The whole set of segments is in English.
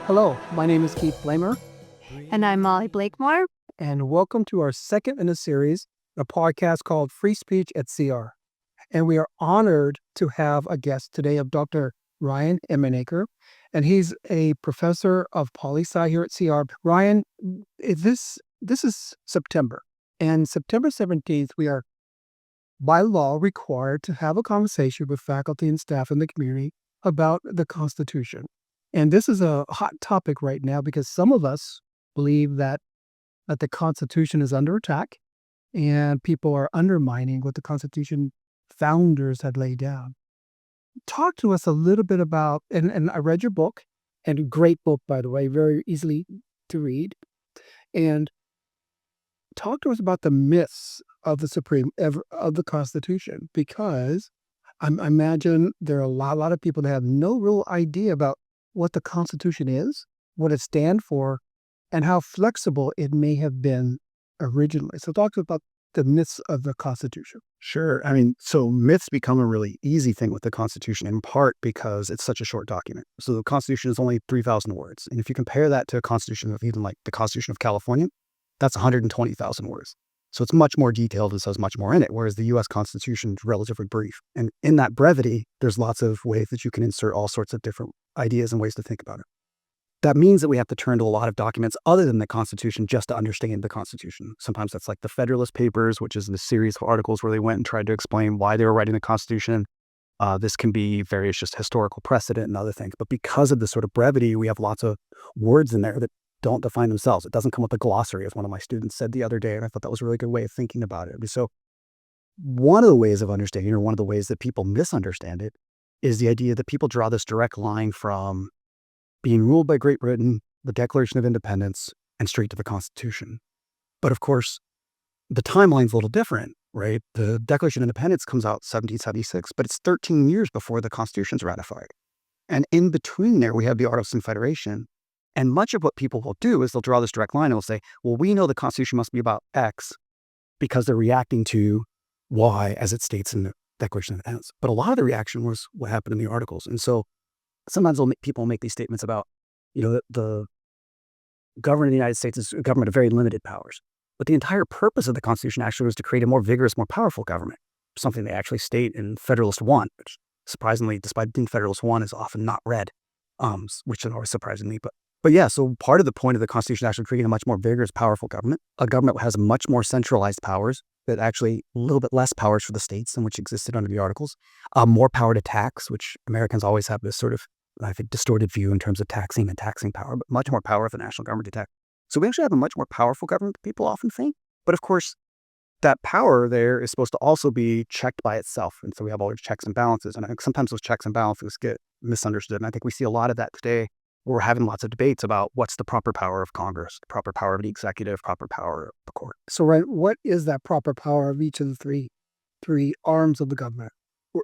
Hello, my name is Keith Blamer, And I'm Molly Blakemore. and welcome to our second in a series, a podcast called Free Speech at CR. And we are honored to have a guest today of Dr. Ryan Emenaker, and he's a professor of Poly Sci here at CR. Ryan, this is September, and September 17th, we are by law required to have a conversation with faculty and staff in the community about the Constitution. And this is a hot topic right now because some of us believe that the Constitution is under attack and people are undermining what the Constitution founders had laid down. Talk to us a little bit about, and I read your book, and great book, by the way, very easily to read. And talk to us about the myths of of the Constitution, because I imagine there are a lot of people that have no real idea about what the Constitution is, what it stands for, and how flexible it may have been originally. So talk to us about the myths of the Constitution. Sure. So myths become a really easy thing with the Constitution, in part because it's such a short document. So the Constitution is only 3,000 words. And if you compare that to a Constitution of even like the Constitution of California, that's 120,000 words. So it's much more detailed and says much more in it, whereas the U.S. Constitution is relatively brief. And in that brevity, there's lots of ways that you can insert all sorts of different ideas and ways to think about it. That means that we have to turn to a lot of documents other than the Constitution just to understand the Constitution. Sometimes that's like the Federalist Papers, which is the series of articles where they went and tried to explain why they were writing the Constitution. This can be various just historical precedent and other things. But because of the sort of brevity, we have lots of words in there that don't define themselves. It doesn't come with a glossary, as one of my students said the other day, and I thought that was a really good way of thinking about it. So one of the ways of understanding, or one of the ways that people misunderstand it, is the idea that people draw this direct line from being ruled by Great Britain, the Declaration of Independence, and straight to the Constitution. But of course, the timeline's a little different, right? The Declaration of Independence comes out 1776, but it's 13 years before the Constitution's ratified. And in between there, we have the Articles of Confederation. And much of what people will do is they'll draw this direct line and will say, well, we know the Constitution must be about X because they're reacting to Y as it states in the Declaration of Independence. But a lot of the reaction was what happened in the Articles. And so sometimes people make these statements about, the government of the United States is a government of very limited powers. But the entire purpose of the Constitution actually was to create a more vigorous, more powerful government, something they actually state in Federalist 1, which surprisingly, despite being Federalist 1, is often not read, which is always surprising me. But yeah, so part of the point of the Constitution is actually creating a much more vigorous, powerful government, a government that has much more centralized powers, but actually a little bit less powers for the states than which existed under the Articles, more power to tax, which Americans always have this sort of, I think, distorted view in terms of taxing and taxing power, but much more power for the national government to tax. So we actually have a much more powerful government than people often think. But of course, that power there is supposed to also be checked by itself. And so we have all these checks and balances. And I think sometimes those checks and balances get misunderstood. And I think we see a lot of that today, where we're having lots of debates about what's the proper power of Congress, the proper power of the executive, proper power of the court. So, Ryan, what is that proper power of each of the three arms of the government?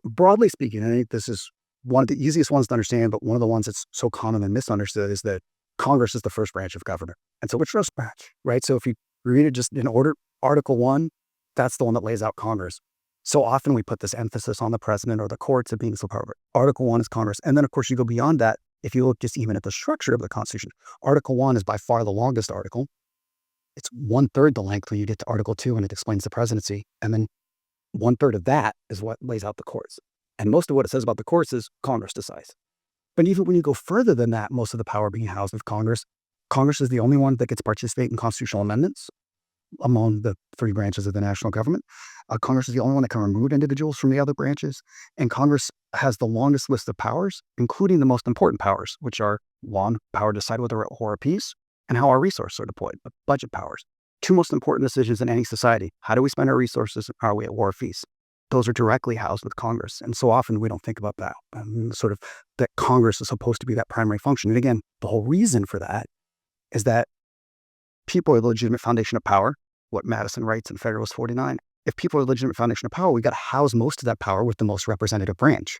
Broadly speaking, I think this is one of the easiest ones to understand, but one of the ones that's so common and misunderstood is that Congress is the first branch of government. And so which first branch, right? So if you read it just in order, Article 1, that's the one that lays out Congress. So often we put this emphasis on the president or the courts as being so powerful. Article 1 is Congress. And then, of course, you go beyond that. If you look just even at the structure of the Constitution, Article 1 is by far the longest article. It's 1/3 the length when you get to Article 2, and it explains the presidency. And then 1/3 of that is what lays out the courts. And most of what it says about the courts is Congress decides. But even when you go further than that, most of the power being housed with Congress, Congress is the only one that gets to participate in constitutional amendments among the three branches of the national government. Congress is the only one that can remove individuals from the other branches. And Congress has the longest list of powers, including the most important powers, which are one, power to decide whether we're at war or peace, and how our resources are deployed, budget powers. Two most important decisions in any society. How do we spend our resources? And are we at war or peace? Those are directly housed with Congress. And so often we don't think about that, sort of that Congress is supposed to be that primary function. And again, the whole reason for that is that people are the legitimate foundation of power, what Madison writes in Federalist 49. If people are the legitimate foundation of power, we've got to house most of that power with the most representative branch.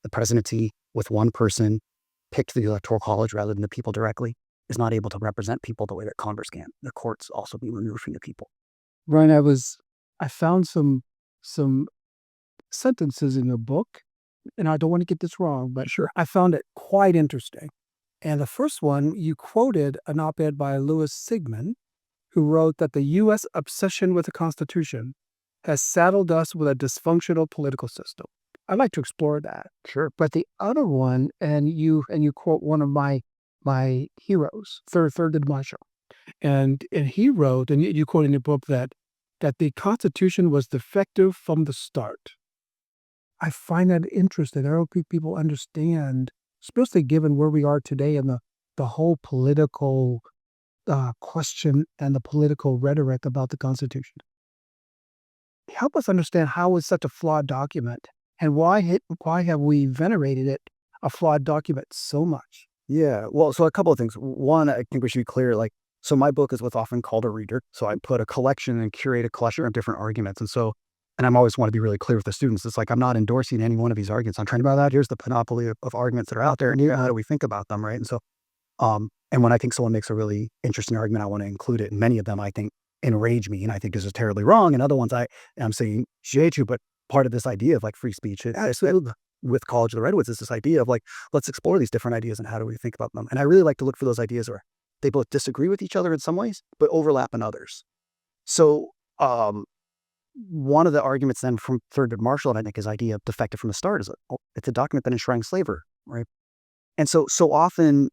The presidency, with one person picked through the Electoral College rather than the people directly, is not able to represent people the way that Congress can. The courts also be removed from the people. Ryan, I found some sentences in the book, and I don't want to get this wrong, but Sure. I found it quite interesting. And the first one, you quoted an op-ed by Louis Sigmund, who wrote that the U.S. obsession with the Constitution has saddled us with a dysfunctional political system. I'd like to explore that. Sure. But the other one, and you quote one of my heroes, Thurgood Marshall, and he wrote, and you quote in your book that the Constitution was defective from the start. I find that interesting. I don't think people understand, especially given where we are today and the whole political question and the political rhetoric about the Constitution. Help us understand how it's such a flawed document, and why have we venerated it, a flawed document, so much? Yeah. Well, so a couple of things. One, I think we should be clear, so my book is what's often called a reader. So I put a collection and curate a collection of different arguments. And I'm always want to be really clear with the students. It's like, I'm not endorsing any one of these arguments. I'm trying to about that. Here's the panoply of arguments that are out there, and how do we think about them, right? And so, and when I think someone makes a really interesting argument, I want to include it. And many of them I think enrage me, and I think this is terribly wrong. And other ones I'm saying you, but part of this idea of like free speech with College of the Redwoods is this idea of like, let's explore these different ideas and how do we think about them. And I really like to look for those ideas where they both disagree with each other in some ways, but overlap in others. So one of the arguments then from Thurgood Marshall, and I think his idea of defective from the start, is it's a document that enshrines slavery, right? And so often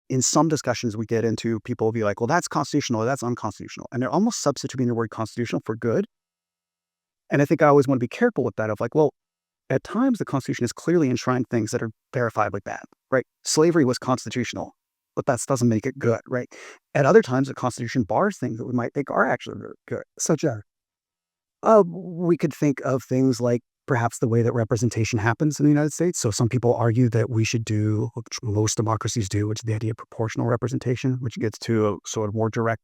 in some discussions we get into, people will be like, well, that's constitutional or that's unconstitutional. And they're almost substituting the word constitutional for good. And I think I always want to be careful with that of like, well, at times the Constitution has clearly enshrined things that are verifiably bad, right? Slavery was constitutional, but that doesn't make it good, right? At other times, the Constitution bars things that we might think are actually very good. Such as? We could think of things like perhaps the way that representation happens in the United States. So some people argue that we should do what most democracies do, which is the idea of proportional representation, which gets to a sort of more direct.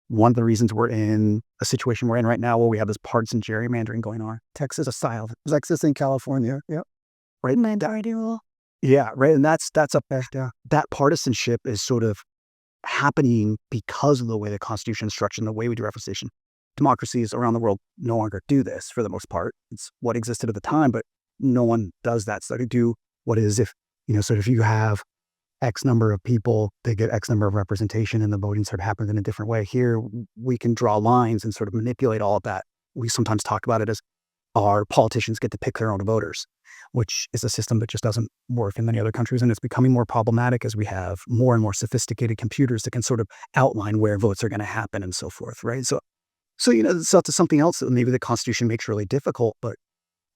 One of the reasons we're in a situation we're in right now, where we have this partisan gerrymandering going on, Texas style, Texas and California, yeah, right. Minority rule. Yeah, right. And that's that partisanship is sort of happening because of the way the Constitution is structured and the way we do representation. Democracies around the world no longer do this for the most part. It's what existed at the time, but no one does that. So to do what is, if you have X number of people, they get X number of representation, and the voting sort of happens in a different way. Here, we can draw lines and sort of manipulate all of that. We sometimes talk about it as our politicians get to pick their own voters, which is a system that just doesn't work in many other countries. And it's becoming more problematic as we have more and more sophisticated computers that can sort of outline where votes are going to happen and so forth, right? So to something else that maybe the Constitution makes really difficult, but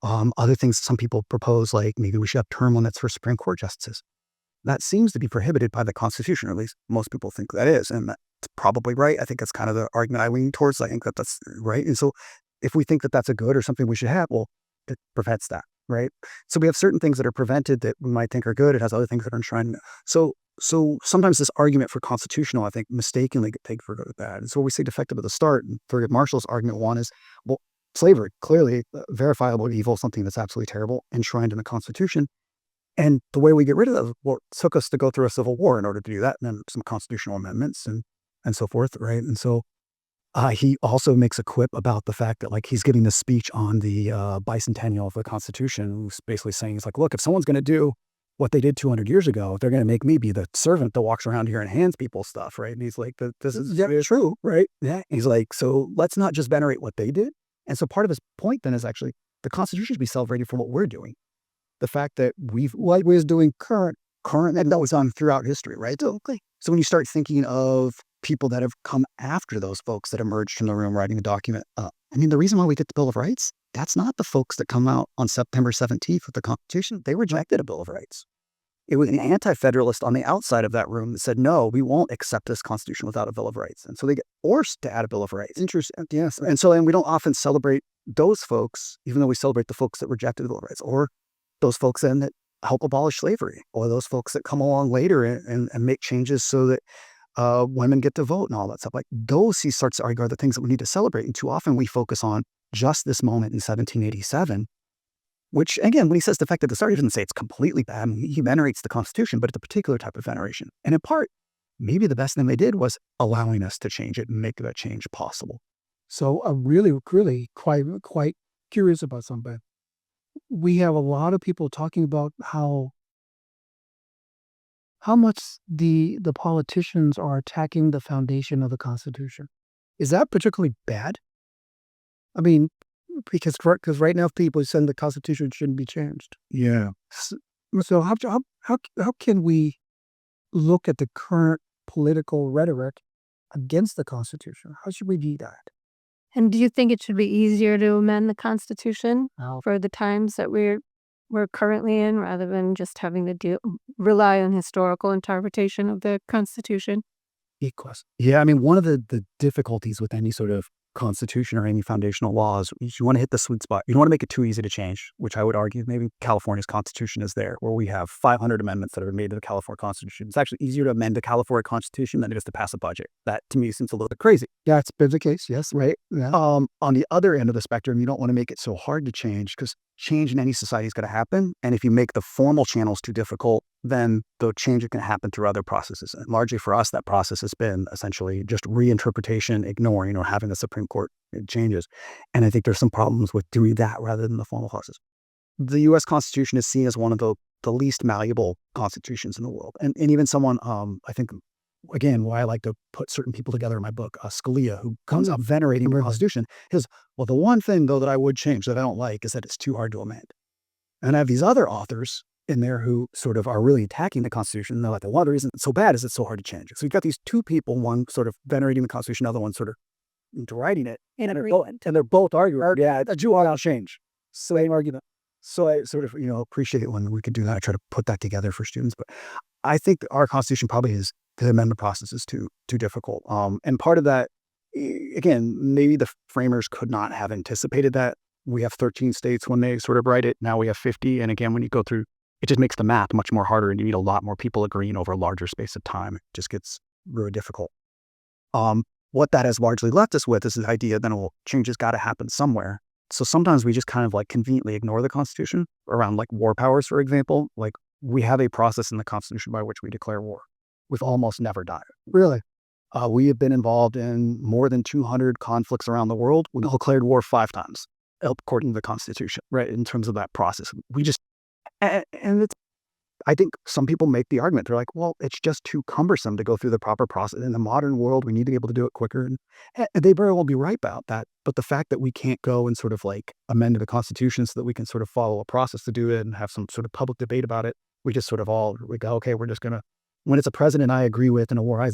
other things some people propose, like maybe we should have term limits for Supreme Court justices. That seems to be prohibited by the Constitution, or at least most people think that is, and that's probably right. I think that's kind of the argument I lean towards. I think that that's right. And so if we think that that's a good or something we should have, well, it prevents that, right? So we have certain things that are prevented that we might think are good. It has other things that are enshrined. So sometimes this argument for constitutional, I think, mistakenly get taken for good or bad. And so we say defective at the start. And Thurgood Marshall's argument one is, well, slavery, clearly verifiable evil, something that's absolutely terrible, enshrined in the Constitution. And the way we get rid of that, well, it took us to go through a civil war in order to do that, and then some constitutional amendments and so forth, right? And so he also makes a quip about the fact that, like, he's giving this speech on the bicentennial of the Constitution, who's basically saying, he's like, look, if someone's going to do what they did 200 years ago, they're going to make me be the servant that walks around here and hands people stuff, right? And he's like, this is true, right? Yeah. He's like, so let's not just venerate what they did. And so part of his point then is actually the Constitution should be celebrated for what we're doing. The fact that what we're doing current, and that was on throughout history, right? So when you start thinking of people that have come after those folks that emerged from the room writing the document, the reason why we get the Bill of Rights, that's not the folks that come out on September 17th with the Constitution. They rejected a Bill of Rights. It was an anti-federalist on the outside of that room that said, no, we won't accept this Constitution without a Bill of Rights. And so they get forced to add a Bill of Rights. Interesting. Yes. And we don't often celebrate those folks, even though we celebrate the folks that rejected the Bill of Rights, or those folks then that help abolish slavery, or those folks that come along later and make changes so that women get to vote and all that stuff. Like those, he starts to argue, are the things that we need to celebrate. And too often we focus on just this moment in 1787, which, again, when he says defective at the start, he doesn't say it's completely bad. He venerates the Constitution, but it's a particular type of veneration. And in part, maybe the best thing they did was allowing us to change it and make that change possible. So I'm really quite curious about something. We have a lot of people talking about how how much the politicians are attacking the foundation of the Constitution. Is that particularly bad? I mean, because right now people saying the Constitution shouldn't be changed. Yeah. So how can we look at the current political rhetoric against the Constitution? How should we view that? And do you think it should be easier to amend the Constitution How? for the times that we're currently in, rather than just having to rely on historical interpretation of the Constitution? Good question. Yeah, I mean, one of the difficulties with any sort of constitution or any foundational laws is you want to hit the sweet spot. You don't want to make it too easy to change, which I would argue maybe California's constitution is there, where we have 500 amendments that have been made to the California Constitution. It's actually easier to amend the California Constitution than it is to pass a budget. That to me seems a little bit crazy. Yeah, it's been the case. Yes. Right. Yeah. On the other end of the spectrum, you don't want to make it so hard to change, because change in any society is going to happen. And if you make the formal channels too difficult, then the change is going to happen through other processes. And largely for us, that process has been essentially just reinterpretation, ignoring or having the Supreme Court changes. And I think there's some problems with doing that rather than the formal process. The U.S. Constitution is seen as one of the least malleable constitutions in the world. And even someone, I think, again, why I like to put certain people together in my book, Scalia, who comes up venerating the Constitution, is, well, the one thing, though, that I would change that I don't like is that it's too hard to amend. And I have these other authors in there who sort of are really attacking the Constitution. And they're like, one of the reasons it's so bad is it's so hard to change. So you've got these two people, one sort of venerating the Constitution, other one sort of deriding it. And they're both arguing, yeah, it's too hard to change. Same argument. So I sort of, appreciate when we could do that. I try to put that together for students. But I think our Constitution probably is, the amendment process is too difficult. And part of that, again, maybe the framers could not have anticipated that. We have 13 states when they sort of write it. Now we have 50. And again, when you go through, it just makes the math much more harder, and you need a lot more people agreeing over a larger space of time. It just gets really difficult. What that has largely left us with is the idea that, well, change has got to happen somewhere. So sometimes we just kind of like conveniently ignore the Constitution around like war powers, for example. Like we have a process in the Constitution by which we declare war. We've almost never done it. Really? We have been involved in more than 200 conflicts around the world. We declared war 5 times, according to the Constitution, right? In terms of that process, we just, and it's, I think some people make the argument. They're like, well, it's just too cumbersome to go through the proper process. In the modern world, we need to be able to do it quicker. And they very well be right about that. But the fact that we can't go and sort of like amend the Constitution so that we can sort of follow a process to do it and have some sort of public debate about it, we just sort of we go, okay, we're just going to, when it's a president I agree with in a war,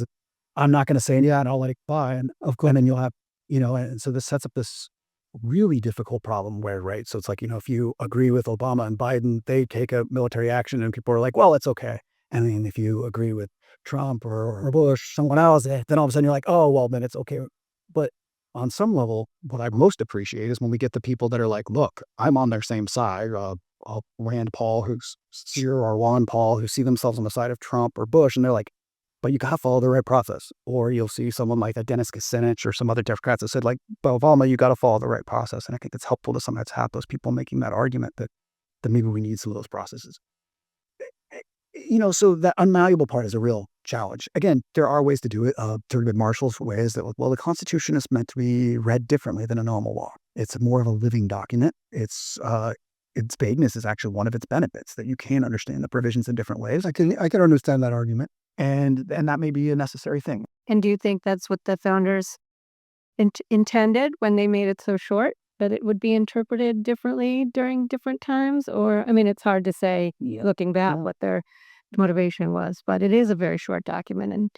I'm not going to say, yeah, and I'll let it fly. And of course, and then you'll have, and so this sets up this really difficult problem where, right? So it's like, if you agree with Obama and Biden, they take a military action and people are like, well, it's okay. And then if you agree with Trump or Bush, someone else, then all of a sudden you're like, oh, well, then it's okay. But on some level, what I most appreciate is when we get the people that are like, look, I'm on their same side. Rand Paul, or Ron Paul, who see themselves on the side of Trump or Bush, and they're like, but you got to follow the right process. Or you'll see someone like Dennis Kucinich or some other Democrats that said, like, but Obama, you got to follow the right process. And I think it's helpful to sometimes have those people making that argument that maybe we need some of those processes. So that unmalleable part is a real challenge. Again, there are ways to do it. Thurgood Marshall's ways that, well, the Constitution is meant to be read differently than a normal law. It's more of a living document. Its vagueness is actually one of its benefits, that you can understand the provisions in different ways. I can understand that argument. And that may be a necessary thing. And do you think that's what the founders intended when they made it so short, that it would be interpreted differently during different times? Or, I mean, it's hard to say looking back what their motivation was, but it is a very short document and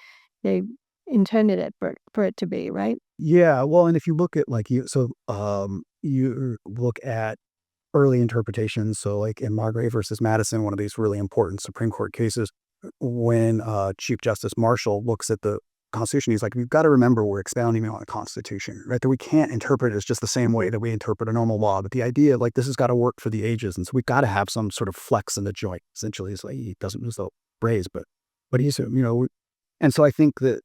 they intended it for it to be, right? Yeah. Well, and if you look at you look at early interpretations. So like in Margrave versus Madison, one of these really important Supreme Court cases, when Chief Justice Marshall looks at the Constitution, he's like, we've got to remember we're expounding on the Constitution, right? That we can't interpret it as just the same way that we interpret a normal law. But the idea, like, this has got to work for the ages. And so we've got to have some sort of flex in the joint. Essentially, it's like, he doesn't use the phrase, but he's, and so I think that,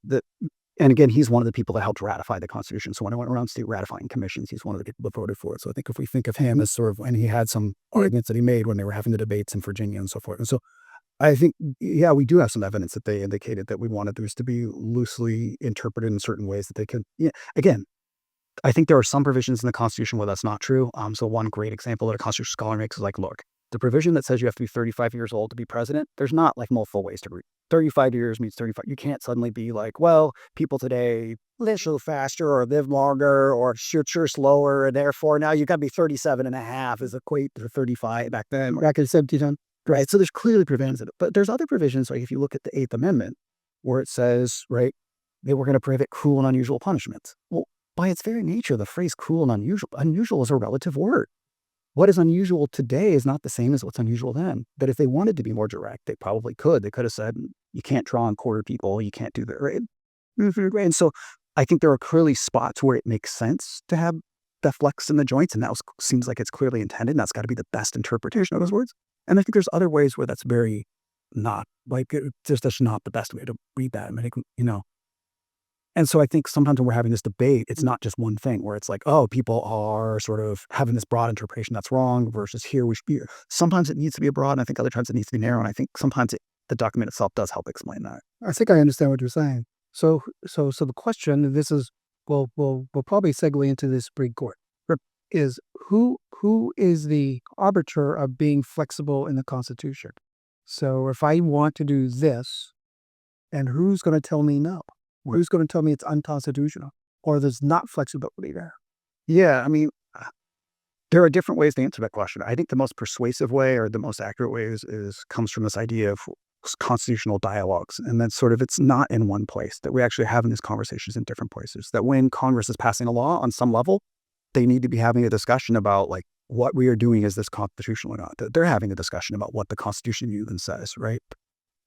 and again, he's one of the people that helped ratify the Constitution. So when I went around state ratifying commissions, he's one of the people that voted for it. So I think if we think of him as sort of, and he had some arguments that he made when they were having the debates in Virginia and so forth. And so I think, we do have some evidence that they indicated that we wanted those to be loosely interpreted in certain ways that they could, again, I think there are some provisions in the Constitution where that's not true. So one great example that a constitutional scholar makes is like, look, the provision that says you have to be 35 years old to be president, there's not like multiple ways to read. 35 years means 35. You can't suddenly be like, well, people today live so faster or live longer or sure slower, and therefore now you got to be 37 and a half is equate to 35 back then. Back in 1700. Right. So there's clearly provisions in it. But there's other provisions, like if you look at the Eighth Amendment, where it says, right, they were going to prohibit cruel and unusual punishments. Well, by its very nature, the phrase cruel and unusual is a relative word. What is unusual today is not the same as what's unusual then. That if they wanted to be more direct, they probably could. They could have said, you can't draw and quarter people, you can't do that, right? And so I think there are clearly spots where it makes sense to have the flex in the joints, and that seems like it's clearly intended, and that's got to be the best interpretation of those words. And I think there's other ways where that's very not, like, that's not the best way to read that. I mean, and so I think sometimes when we're having this debate, it's not just one thing where it's like, oh, people are sort of having this broad interpretation that's wrong versus here we should be. Sometimes it needs to be broad, and I think other times it needs to be narrow. And I think sometimes the document itself does help explain that. I think I understand what you're saying. So the question, this is, we'll probably segue into the Supreme Court, is who is the arbiter of being flexible in the Constitution? So if I want to do this, and who's going to tell me no? Who's going to tell me it's unconstitutional or there's not flexibility there? Yeah, I mean, there are different ways to answer that question. I think the most persuasive way or the most accurate way comes from this idea of constitutional dialogues. And that sort of, it's not in one place, that we're actually having these conversations in different places, that when Congress is passing a law on some level, they need to be having a discussion about like what we are doing, is this constitutional or not? That they're having a discussion about what the Constitution even says, right?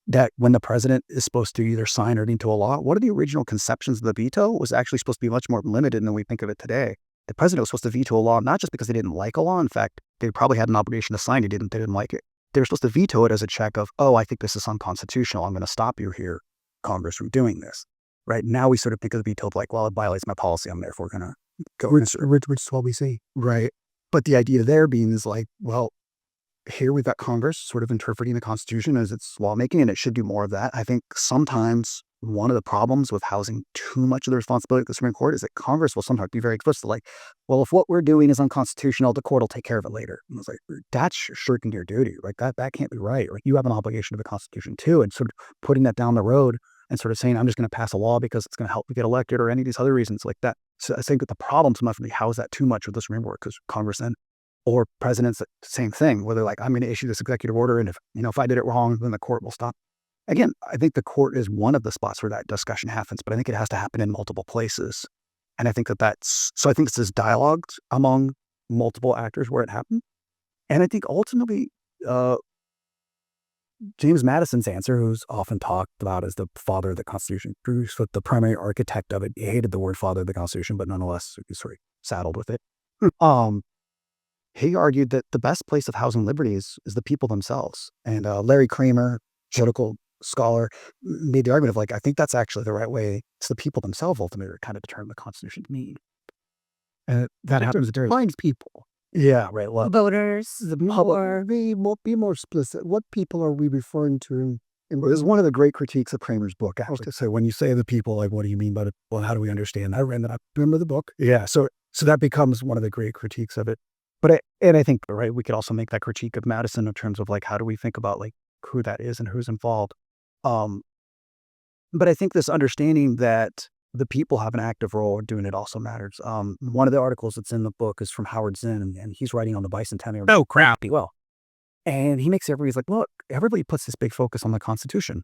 That when the president is supposed to either sign or veto a law, one of the original conceptions of the veto was actually supposed to be much more limited than we think of it today. The president was supposed to veto a law, not just because they didn't like a law. In fact, they probably had an obligation to sign it. They didn't like it. They were supposed to veto it as a check of, oh, I think this is unconstitutional. I'm going to stop you here, Congress, from doing this. Right now, we sort of think of the veto like, well, it violates my policy. I'm therefore going to go. Which is what we see. Right. But the idea there being is like, well, here we've got Congress sort of interpreting the Constitution as its lawmaking, and it should do more of that. I think sometimes one of the problems with housing too much of the responsibility of the Supreme Court is that Congress will sometimes be very explicit, like, well, if what we're doing is unconstitutional, the court will take care of it later. And it's like, that's shirking your duty, right? That can't be right. Like, you have an obligation to the Constitution too, and sort of putting that down the road and sort of saying, I'm just going to pass a law because it's going to help me get elected or any of these other reasons like that. So I think that the problem sometimes when we house that too much with the Supreme Court, because Congress then or presidents, same thing, where they're like, I'm going to issue this executive order, and if I did it wrong, then the court will stop. Again, I think the court is one of the spots where that discussion happens, but I think it has to happen in multiple places. And I think so I think it's this dialogue among multiple actors where it happened. And I think ultimately, James Madison's answer, who's often talked about as the father of the Constitution, Bruce, the primary architect of it, he hated the word father of the Constitution, but nonetheless, he was sort of saddled with it. He argued that the best place of housing liberty is the people themselves. And Larry Kramer, political scholar, made the argument of like, I think that's actually the right way. It's the people themselves ultimately that kind of determine the Constitution to mean. And that happens to Finds people. Yeah, right. Well, Voters. Be more explicit. What people are we referring to? It was one of the great critiques of Kramer's book, actually. So when you say the people, like, what do you mean by it? Well, how do we understand that? I remember the book. Yeah. So that becomes one of the great critiques of it. But I think, right, we could also make that critique of Madison in terms of like, how do we think about like who that is and who's involved? But I think this understanding that the people have an active role in doing it also matters. One of the articles that's in the book is from Howard Zinn, and he's writing on the bicentennial. Oh, crap. Well, and he makes everybody's like, look, everybody puts this big focus on the Constitution.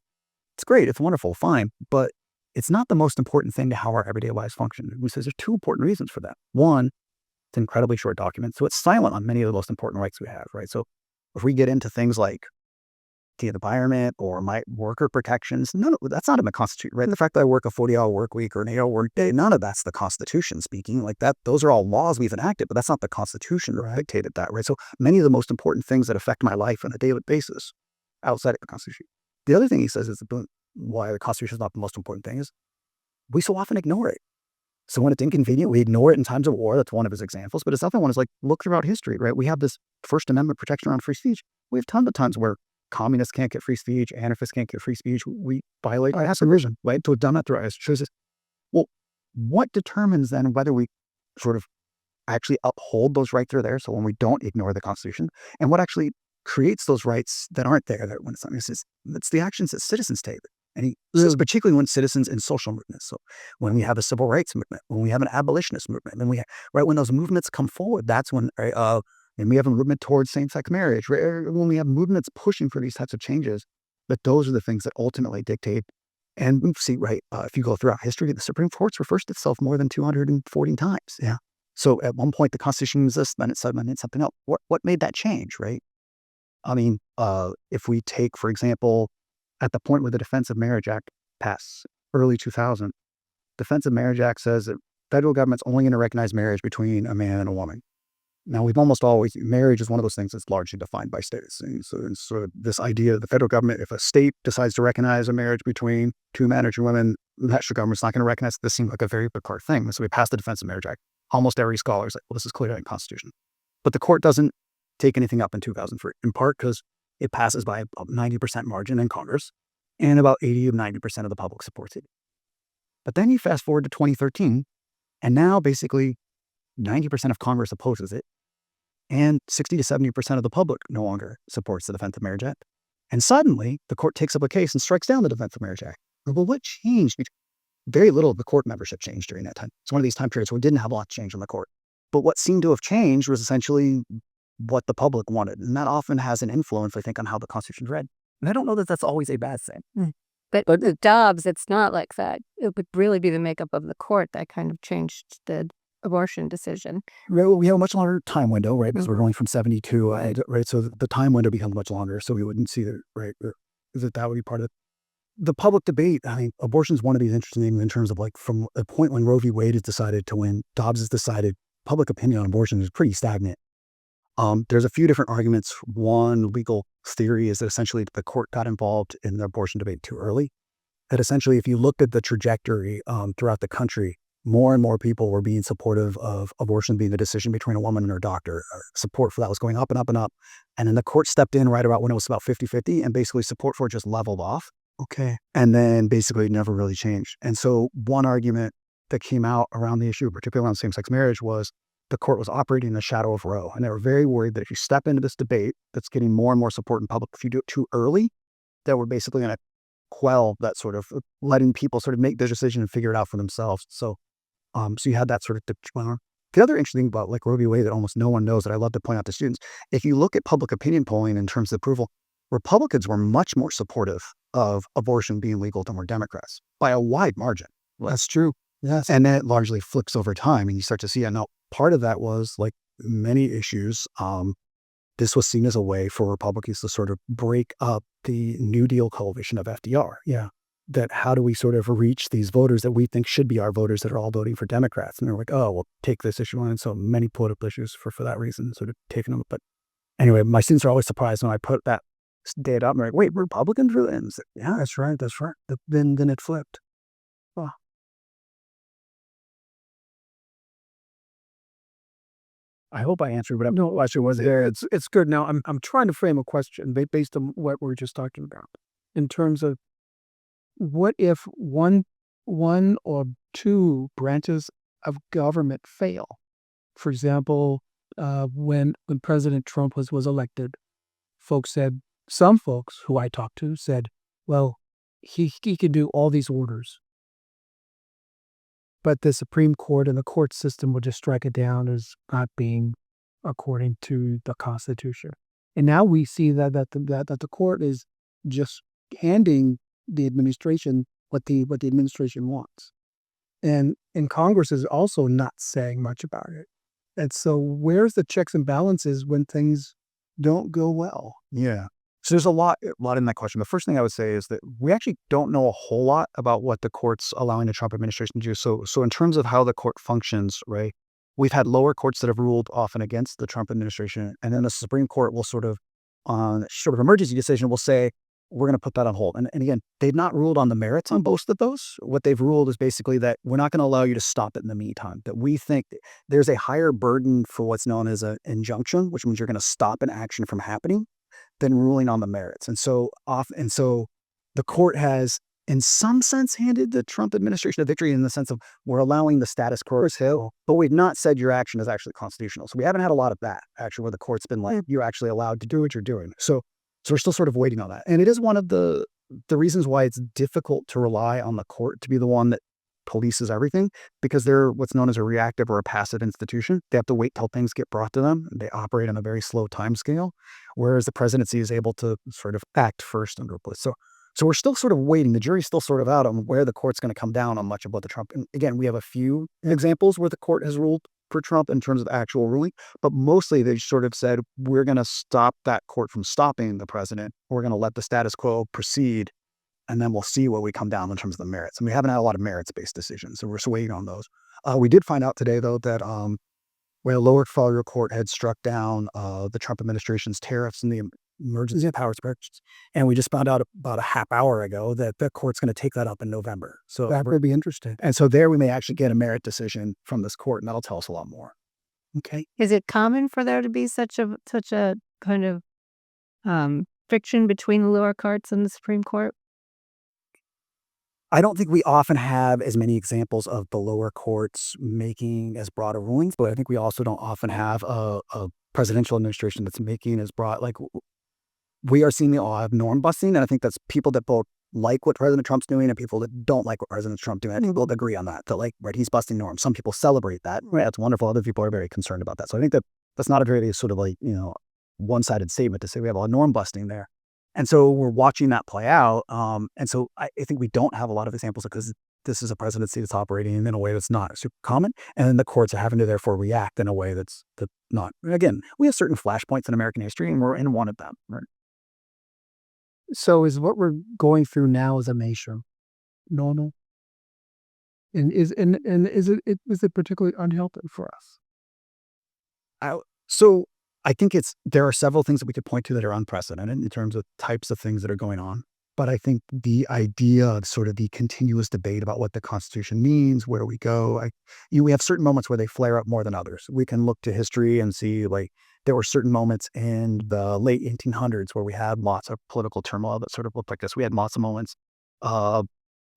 It's great. It's wonderful. Fine. But it's not the most important thing to how our everyday lives function. He says there's two important reasons for that. One, it's an incredibly short document, so it's silent on many of the most important rights we have, right? So if we get into things like the environment or my worker protections, that's not in the Constitution, right? The fact that I work a 40-hour work week or an 8-hour work day, none of that's the Constitution speaking. Like that, those are all laws we've enacted, but that's not the Constitution that dictated that, right? So many of the most important things that affect my life on a daily basis outside of the Constitution. The other thing he says is why the Constitution is not the most important thing is we so often ignore it. So when it's inconvenient, we ignore it in times of war. That's one of his examples. But his other one is like, look throughout history, right? We have this First Amendment protection around free speech. We have tons of times where communists can't get free speech, anarchists can't get free speech. We violate our provision, right? So it's done that through us. Well, what determines then whether we sort of actually uphold those rights that are there? So when we don't ignore the Constitution, and what actually creates those rights that aren't there that when it's the actions that citizens take. And so particularly when citizens in social movements. So when we have a civil rights movement, when we have an abolitionist movement, then when those movements come forward, that's when and we have a movement towards same-sex marriage, right? When we have movements pushing for these types of changes, that those are the things that ultimately dictate. And we see, right, if you go throughout history, the Supreme Court's reversed itself more than 240 times. Yeah. So at one point, the Constitution was this, then it said something else. What made that change, right? I mean, if we take, for example, at the point where the Defense of Marriage Act passed, early 2000, Defense of Marriage Act says that federal government's only going to recognize marriage between a man and a woman. Now, we've almost always, marriage is one of those things that's largely defined by states. And so sort of this idea of the federal government, if a state decides to recognize a marriage between two men or two women, the national government's not going to recognize it. This seems like a very big hard thing. So we passed the Defense of Marriage Act. Almost every scholar is like, well, this is clearly unconstitutional. But the court doesn't take anything up in 2003, in part because it passes by a 90% margin in Congress, and about 80 to 90% of the public supports it. But then you fast forward to 2013, and now basically 90% of Congress opposes it, and 60 to 70% of the public no longer supports the Defense of Marriage Act. And suddenly, the court takes up a case and strikes down the Defense of Marriage Act. Well, what changed? Very little of the court membership changed during that time. It's one of these time periods where we didn't have a lot of change in the court. But what seemed to have changed was essentially what the public wanted. And that often has an influence, I think, on how the Constitution's read. And I don't know that that's always a bad thing. But with Dobbs, it's not like that. It would really be the makeup of the court that kind of changed the abortion decision. We have a much longer time window, right? Because we're going from 72, right? So the time window becomes much longer. So we wouldn't see that would be part of it. The public debate. I mean, abortion is one of these interesting things in terms of like from the point when Roe v. Wade is decided to when Dobbs is decided, public opinion on abortion is pretty stagnant. There's a few different arguments. One legal theory is that essentially the court got involved in the abortion debate too early. That essentially, if you looked at the trajectory throughout the country, more and more people were being supportive of abortion being the decision between a woman and her doctor. Support for that was going up and up and up. And then the court stepped in right about when it was about 50-50, and basically support for it just leveled off. Okay. And then basically it never really changed. And so one argument that came out around the issue, particularly around same-sex marriage, was the court was operating in the shadow of Roe. And they were very worried that if you step into this debate that's getting more and more support in public, if you do it too early, that we're basically going to quell that sort of letting people sort of make their decision and figure it out for themselves. So you had that sort of the other interesting thing about like Roe v. Wade that almost no one knows that I love to point out to students, if you look at public opinion polling in terms of approval, Republicans were much more supportive of abortion being legal than were Democrats by a wide margin. That's true. Yes. And then it largely flips over time, and you start to see, now part of that was like many issues. This was seen as a way for Republicans to sort of break up the New Deal coalition of FDR. Yeah. That how do we sort of reach these voters that we think should be our voters that are all voting for Democrats? And they're like, oh, we'll take this issue on. And so many political issues for that reason, sort of taking them. But anyway, my students are always surprised when I put that data up and they're like, wait, Republicans really? And like, yeah, that's right. That's right. Then it flipped. Oh. I hope I answered, but no question was there. It's good. Now I'm trying to frame a question based on what we're just talking about in terms of what if one or two branches of government fail? For example, when President Trump was elected, some folks who I talked to said, well, he could do all these orders, but the Supreme Court and the court system will just strike it down as not being according to the Constitution. And now we see that the court is just handing the administration what the administration wants, and Congress is also not saying much about it. And so, where's the checks and balances when things don't go well? Yeah. So there's a lot in that question. The first thing I would say is that we actually don't know a whole lot about what the court's allowing the Trump administration to do. So in terms of how the court functions, right, we've had lower courts that have ruled often against the Trump administration, and then the Supreme Court will sort of, on sort of emergency decision, will say, we're going to put that on hold. And again, they've not ruled on the merits on both of those. What they've ruled is basically that we're not going to allow you to stop it in the meantime, that we think there's a higher burden for what's known as an injunction, which means you're going to stop an action from happening, than ruling on the merits. And so the court has in some sense, handed the Trump administration a victory in the sense of we're allowing the status quo, but we've not said your action is actually constitutional. So we haven't had a lot of that, actually, where the court's been like, you're actually allowed to do what you're doing. So we're still sort of waiting on that. And it is one of the reasons why it's difficult to rely on the court to be the one that polices everything, because they're what's known as a reactive or a passive institution. They have to wait till things get brought to them. They operate on a very slow time scale, whereas the presidency is able to sort of act first under police. So we're still sort of waiting. The jury's still sort of out on where the court's going to come down on much of what the Trump. And again, we have a few examples where the court has ruled for Trump in terms of actual ruling, but mostly they sort of said, we're going to stop that court from stopping the president. We're going to let the status quo proceed, and then we'll see where we come down in terms of the merits. And we haven't had a lot of merits-based decisions, so we're just waiting on those. We did find out today, though, that where a lower federal court had struck down the Trump administration's tariffs and the emergency powers purchase. And we just found out about a half hour ago that the court's going to take that up in November. So That would be interesting. and so there we may actually get a merit decision from this court, and that'll tell us a lot more. Okay. Is it common for there to be such a kind of friction between the lower courts and the Supreme Court? I don't think we often have as many examples of the lower courts making as broad of rulings, but I think we also don't often have a presidential administration that's making as broad, like we are seeing a lot of norm busting. And I think that's people that both like what President Trump's doing and people that don't like what President Trump's doing. I think we'll agree on that, like, right, he's busting norms. Some people celebrate that. Right, that's wonderful. Other people are very concerned about that. So I think that's not a very sort of like, one-sided statement to say we have a lot of norm busting there. And so we're watching that play out. And so I think we don't have a lot of examples because this is a presidency that's operating in a way that's not super common. And then the courts are having to therefore react in a way that's not. Again, we have certain flashpoints in American history, and we're in one of them. Right? So is what we're going through now as a nation normal? And is it particularly unhealthy for us? So I think there are several things that we could point to that are unprecedented in terms of types of things that are going on. But I think the idea of sort of the continuous debate about what the Constitution means, where we go, we have certain moments where they flare up more than others. We can look to history and see, like, there were certain moments in the late 1800s where we had lots of political turmoil that sort of looked like this. We had lots of moments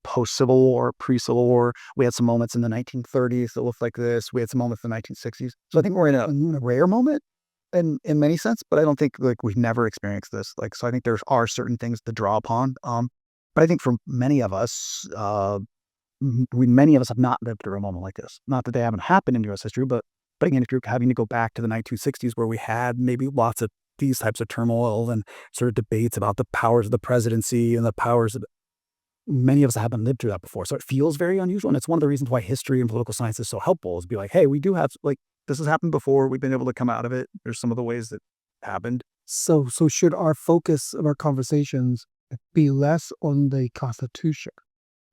post-Civil War, pre-Civil War. We had some moments in the 1930s that looked like this. We had some moments in the 1960s. So I think we're in a rare moment in many sense, but I don't think like we've never experienced this. Like, so I think there are certain things to draw upon. But I think for many of us, many of us have not lived through a moment like this. Not that they haven't happened in U.S. history, but again, if you're having to go back to the 1960s where we had maybe lots of these types of turmoil and sort of debates about the powers of the presidency and the powers of many of us haven't lived through that before. So it feels very unusual. And it's one of the reasons why history and political science is so helpful, is be like, hey, we do have, like, this has happened before. We've been able to come out of it. There's some of the ways that happened. So should our focus of our conversations be less on the Constitution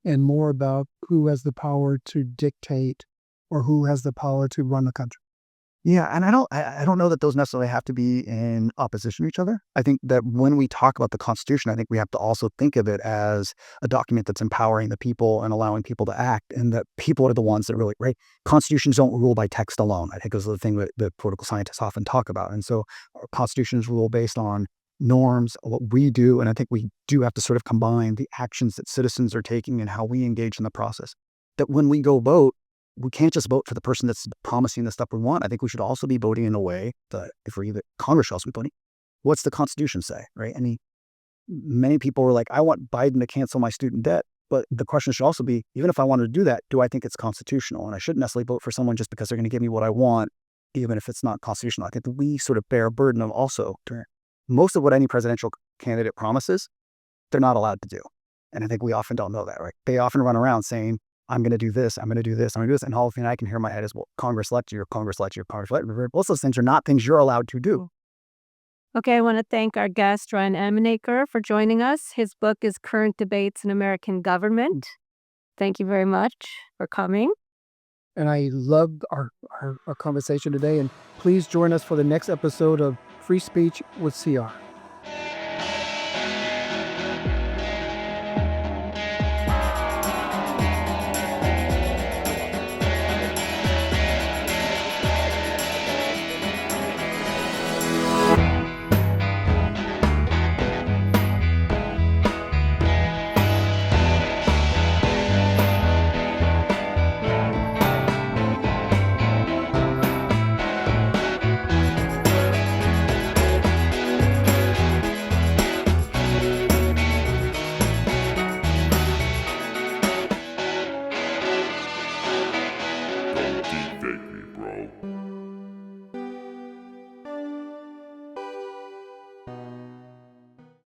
and more about who has the power to dictate or who has the power to run the country? Yeah, and I don't know that those necessarily have to be in opposition to each other. I think that when we talk about the Constitution, I think we have to also think of it as a document that's empowering the people and allowing people to act, and that people are the ones that really, right? Constitutions don't rule by text alone. I think is the thing that political scientists often talk about. And so our constitutions rule based on norms, what we do, and I think we do have to sort of combine the actions that citizens are taking and how we engage in the process. That when we go vote, we can't just vote for the person that's promising the stuff we want. I think we should also be voting in a way that, if we're either Congress should also be voting, what's the Constitution say, right? I mean, many people were like, I want Biden to cancel my student debt. But the question should also be, even if I wanted to do that, do I think it's constitutional? And I shouldn't necessarily vote for someone just because they're going to give me what I want, even if it's not constitutional. I think that we sort of bear a burden of also doing most of what any presidential candidate promises, they're not allowed to do. And I think we often don't know that, right? They often run around saying, I'm going to do this, I'm going to do this, I'm going to do this. And all the thing I can hear in my head is, well, Congress let you, or Congress let you, or Congress let you. Most of those things are not things you're allowed to do. Okay, I want to thank our guest, Ryan Emenaker, for joining us. His book is Current Debates in American Government. Thank you very much for coming. And I loved our conversation today. And please join us for the next episode of Free Speech with CR.